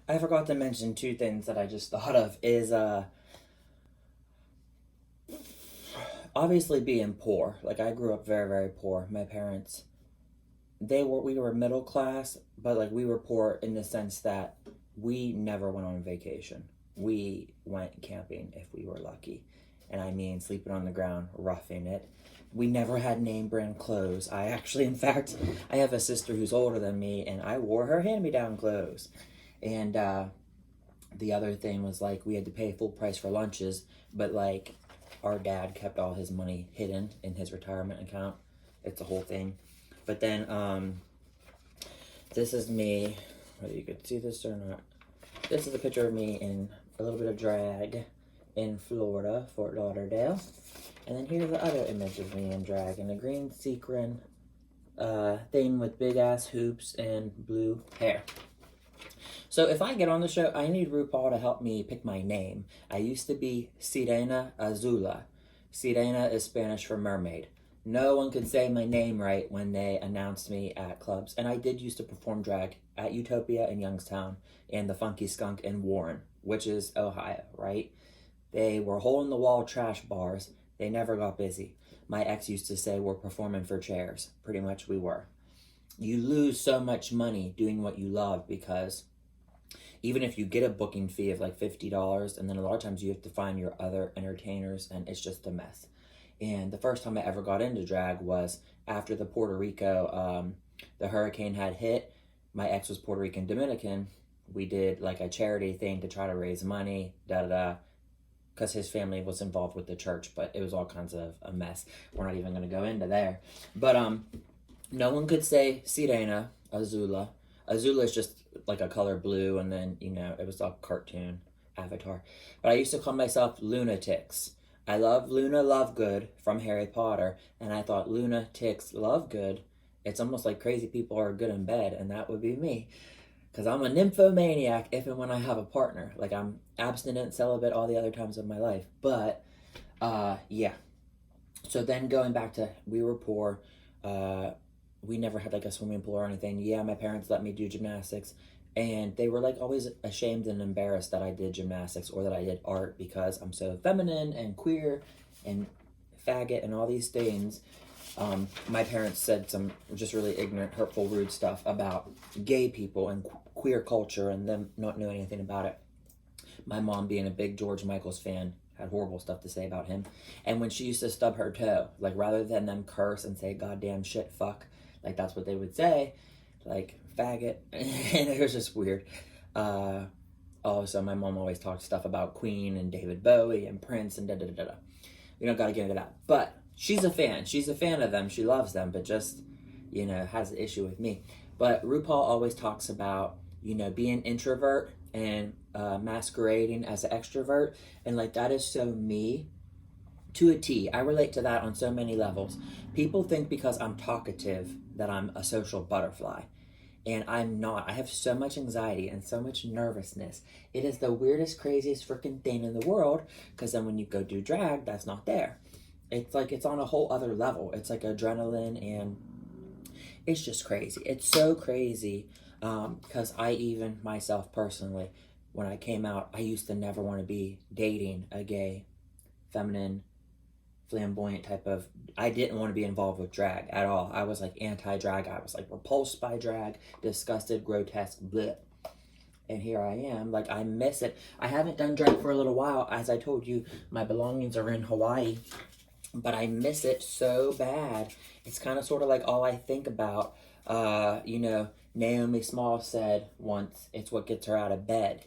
I forgot to mention two things that I just thought of is obviously being poor. Like I grew up very, very poor. My parents, we were middle class, but like we were poor in the sense that we never went on vacation. We went camping if we were lucky. And I mean sleeping on the ground, roughing it. We never had name brand clothes. I actually, in fact, I have a sister who's older than me, and I wore her hand me down clothes. And the other thing was like we had to pay full price for lunches, but like our dad kept all his money hidden in his retirement account. It's a whole thing. But then this is me, whether you could see this or not. This is a picture of me in a little bit of drag in Florida, Fort Lauderdale. And then here's the other image of me in drag in a green sequin thing with big ass hoops and blue hair. So if I get on the show, I need RuPaul to help me pick my name. I used to be Sirena Azula. Sirena is Spanish for mermaid. No one could say my name right when they announced me at clubs. And I did used to perform drag at Utopia in Youngstown and the Funky Skunk in Warren, which is Ohio, right? They were hole-in-the-wall trash bars. They never got busy. My ex used to say we're performing for chairs. Pretty much we were. You lose so much money doing what you love because even if you get a booking fee of like $50, and then a lot of times you have to find your other entertainers, and it's just a mess. And the first time I ever got into drag was after the Puerto Rico, the hurricane had hit. My ex was Puerto Rican Dominican. We did like a charity thing to try to raise money, because his family was involved with the church, but it was all kinds of a mess. We're not even going to go into there. But no one could say Sirena Azula. Azula is just like a color blue, and then, it was a cartoon avatar. But I used to call myself Lunatics. I love Luna Lovegood from Harry Potter, and I thought Lunatics Lovegood, it's almost like crazy people are good in bed, and that would be me. Because I'm a nymphomaniac if and when I have a partner. Like, I'm abstinent, celibate all the other times of my life. But, yeah. So then going back to, we were poor, we never had like a swimming pool or anything. Yeah, my parents let me do gymnastics, and they were like always ashamed and embarrassed that I did gymnastics or that I did art because I'm so feminine and queer and faggot and all these things. My parents said some just really ignorant, hurtful, rude stuff about gay people and queer culture and them not knowing anything about it. My mom, being a big George Michael's fan, had horrible stuff to say about him. And when she used to stub her toe, like rather than them curse and say goddamn shit fuck, like that's what they would say, like faggot. And it was just weird. Also, my mom always talked stuff about Queen and David Bowie and Prince and da da da da. We don't gotta get into that. But she's a fan. She's a fan of them. She loves them, but just, has an issue with me. But RuPaul always talks about, being introvert and masquerading as an extrovert. And like that is so me to a T. I relate to that on so many levels. People think because I'm talkative that I'm a social butterfly. And I'm not. I have so much anxiety and so much nervousness. It is the weirdest, craziest freaking thing in the world. Because then when you go do drag, that's not there. It's like it's on a whole other level. It's like adrenaline, and it's just crazy. It's so crazy because I even myself personally, when I came out, I used to never want to be dating a gay, feminine, flamboyant type of. I didn't want to be involved with drag at all. I was like anti-drag. I was like repulsed by drag, disgusted, grotesque, bleh. And here I am. Like, I miss it. I haven't done drag for a little while. As I told you, my belongings are in Hawaii. But I miss it so bad. It's kind of sort of like all I think about. Naomi Small said once, it's what gets her out of bed,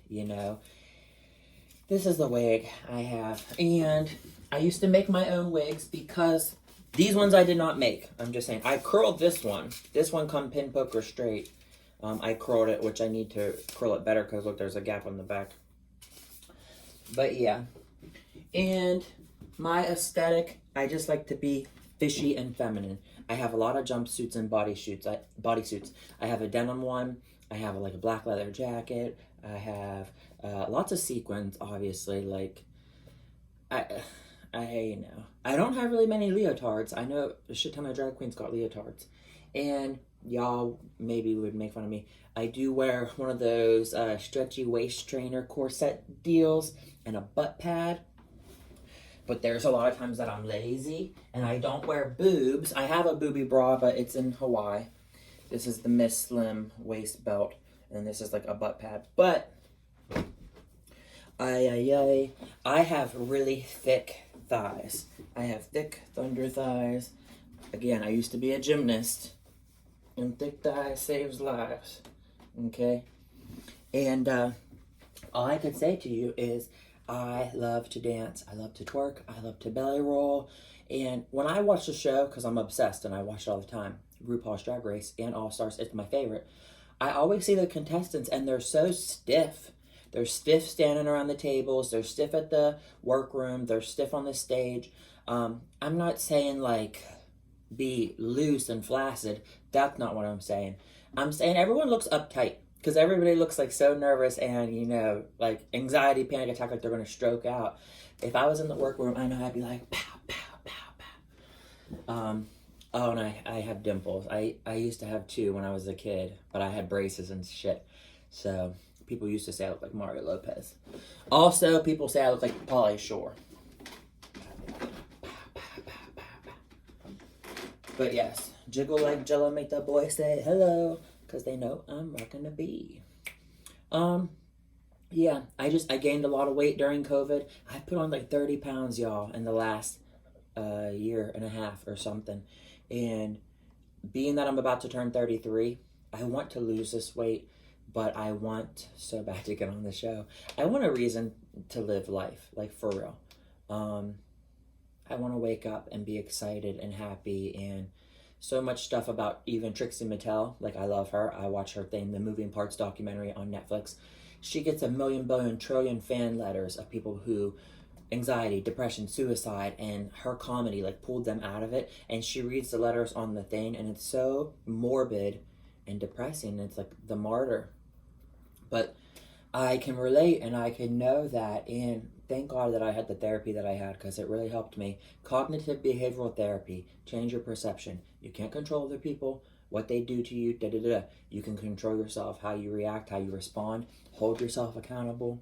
This is the wig I have. And I used to make my own wigs because these ones I did not make. I'm just saying. I curled this one. This one come pin poker straight. I curled it, which I need to curl it better because look, there's a gap on the back. But yeah. And my aesthetic, I just like to be fishy and feminine. I have a lot of jumpsuits and bodysuits. I have a denim one. I have like a black leather jacket. I have lots of sequins, obviously. Like, I don't have really many leotards. I know a shit ton of drag queens got leotards. And y'all maybe would make fun of me. I do wear one of those stretchy waist trainer corset deals and a butt pad. But there's a lot of times that I'm lazy and I don't wear boobs. I have a booby bra, but it's in Hawaii. This is the Miss Slim waist belt, and this is like a butt pad. But I have really thick thighs. I have thick thunder thighs. Again, I used to be a gymnast, and thick thighs saves lives. Okay? And all I could say to you is I love to dance. I love to twerk. I love to belly roll. And when I watch the show, because I'm obsessed and I watch it all the time, RuPaul's Drag Race and All Stars, it's my favorite. I always see the contestants and they're so stiff. They're stiff standing around the tables. They're stiff at the workroom. They're stiff on the stage. I'm not saying like be loose and flaccid. That's not what I'm saying. I'm saying everyone looks uptight because everybody looks like so nervous and, you know, like anxiety, panic attack, like they're going to stroke out. If I was in the workroom, I know I'd be like, pow, pow, pow, pow. Oh, and I have dimples. I used to have two when I was a kid, but I had braces and shit. So people used to say I look like Mario Lopez. Also, people say I look like Pauly Shore. But yes, jiggle like jello, make that boy say hello, because they know I'm rocking the bee. Yeah, I gained a lot of weight during COVID. I put on like 30 pounds, y'all, in the last year and a half or something. And being that I'm about to turn 33, I want to lose this weight, but I want so bad to get on the show. I want a reason to live life, like for real. I want to wake up and be excited and happy, and so much stuff about even Trixie Mattel. Like, I love her. I watch her thing, the Moving Parts documentary on Netflix. She gets a million, billion, trillion fan letters of people who anxiety, depression, suicide, and her comedy like pulled them out of it. And she reads the letters on the thing, and it's so morbid and depressing. It's like the martyr. But I can relate and I can know that, and thank God that I had the therapy that I had because it really helped me. Cognitive behavioral therapy, change your perception. You can't control other people, what they do to you, da da da. You can control yourself, how you react, how you respond, hold yourself accountable.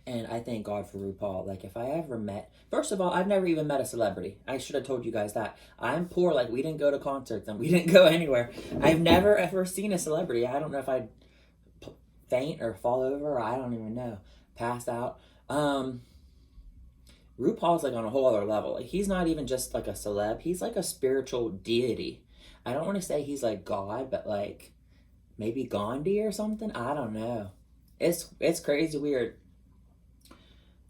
And I thank God for RuPaul. Like, if I ever met, first of all, I've never even met a celebrity. I should have told you guys that. I'm poor. Like, we didn't go to concerts and we didn't go anywhere. I've never ever seen a celebrity. I don't know if I'd faint or fall over, or I don't even know, pass out. RuPaul's like on a whole other level. Like, he's not even just like a celeb, he's like a spiritual deity. I don't want to say he's like God, but like maybe Gandhi or something. I don't know. It's crazy weird.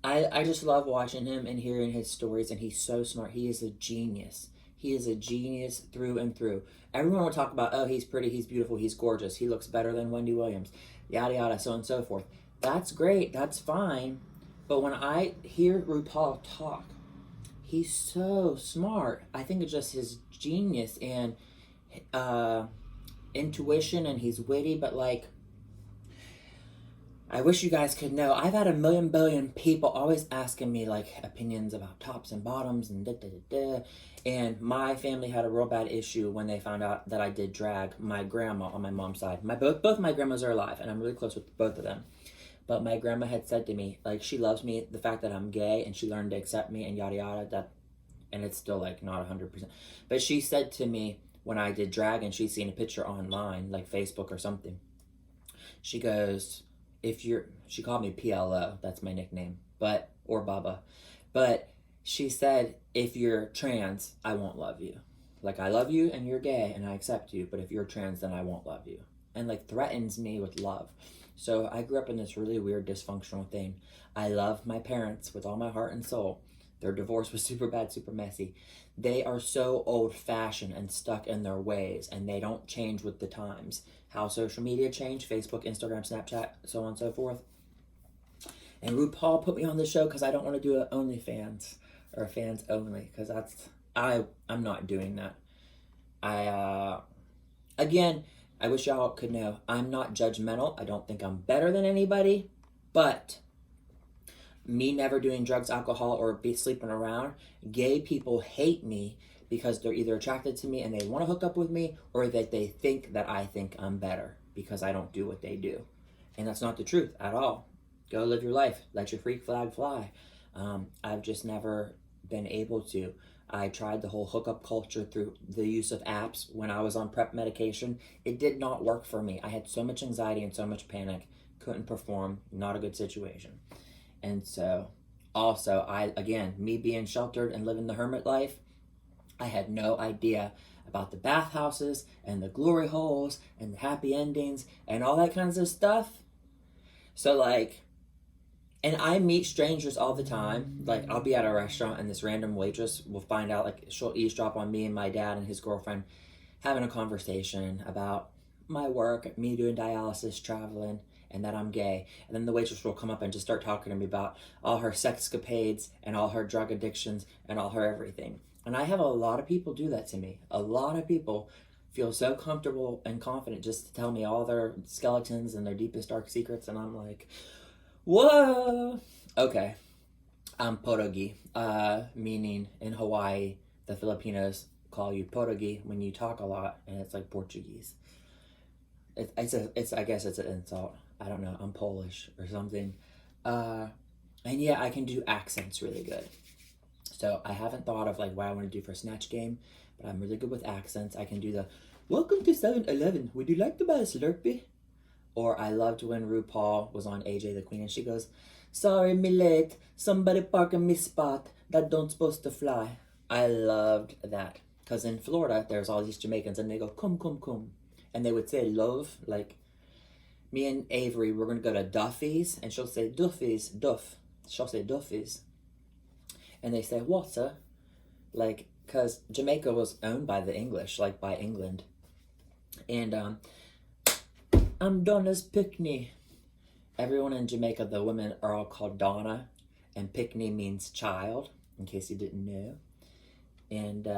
I just love watching him and hearing his stories, and he's so smart. He is a genius. He is a genius through and through. Everyone will talk about, oh, he's pretty, he's beautiful, he's gorgeous, he looks better than Wendy Williams, yada yada, so on and so forth. That's great, that's fine. But when I hear RuPaul talk, he's so smart. I think it's just his genius and intuition, and he's witty, but like, I wish you guys could know. I've had a million billion people always asking me like opinions about tops and bottoms and da da da da. And my family had a real bad issue when they found out that I did drag. My grandma on my mom's side, both my grandmas are alive, and I'm really close with both of them. But my grandma had said to me, like, she loves me, the fact that I'm gay, and she learned to accept me and yada yada. That, and it's still like not 100%. But she said to me when I did drag, and she'd seen a picture online, like Facebook or something. She goes, she called me PLO, that's my nickname, or Baba. But she said, if you're trans, I won't love you. Like, I love you and you're gay and I accept you, but if you're trans, then I won't love you. And like threatens me with love. So I grew up in this really weird dysfunctional thing. I love my parents with all my heart and soul. Their divorce was super bad, super messy. They are so old-fashioned and stuck in their ways, and they don't change with the times. How social media changed, Facebook, Instagram, Snapchat, so on and so forth. And RuPaul put me on the show because I don't want to do an OnlyFans or fans only, because I'm not doing that. Again, I wish y'all could know, I'm not judgmental. I don't think I'm better than anybody, but me never doing drugs, alcohol, or be sleeping around, gay people hate me because they're either attracted to me and they want to hook up with me, or that they think that I think I'm better because I don't do what they do. And that's not the truth at all. Go live your life. Let your freak flag fly. I've just never been able to. I tried the whole hookup culture through the use of apps when I was on PrEP medication. It did not work for me. I had so much anxiety and so much panic. Couldn't perform. Not a good situation. And so, also, me being sheltered and living the hermit life, I had no idea about the bathhouses and the glory holes and the happy endings and all that kinds of stuff. So, like, and I meet strangers all the time. Like, I'll be at a restaurant and this random waitress will find out, like, she'll eavesdrop on me and my dad and his girlfriend having a conversation about my work, me doing dialysis, traveling, and that I'm gay. And then the waitress will come up and just start talking to me about all her sexcapades and all her drug addictions and all her everything. And I have a lot of people do that to me. A lot of people feel so comfortable and confident just to tell me all their skeletons and their deepest dark secrets. And I'm like, whoa. Okay. I'm Porogi, meaning in Hawaii, the Filipinos call you Porogi when you talk a lot, and it's like Portuguese. I guess it's an insult. I don't know. I'm Polish or something. And yeah, I can do accents really good. So I haven't thought of like what I want to do for Snatch Game, but I'm really good with accents. I can do the, "Welcome to 7-Eleven. Would you like to buy a Slurpee?" Or I loved when RuPaul was on AJ the Queen and she goes, "Sorry, me late. Somebody park in me spot that don't supposed to fly." I loved that. Because in Florida, there's all these Jamaicans and they go, "Come, come, come." And they would say love, like me and Avery, we're going to go to Duffy's, and she'll say Duffy's, Duff. She'll say Duffy's. And they say, "What, sir?" Like, because Jamaica was owned by the English, like by England. And I'm Donna's Pickney. Everyone in Jamaica, the women are all called Donna, and Pickney means child, in case you didn't know. And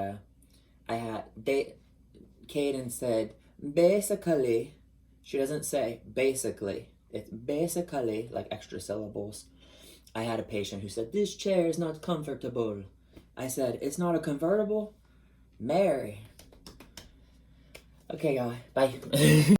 Kaden said, basically, she doesn't say basically, it's basically, like extra syllables. I had a patient who said, "This chair is not comfortable." I said, "It's not a convertible? Mary." Okay, guys, bye.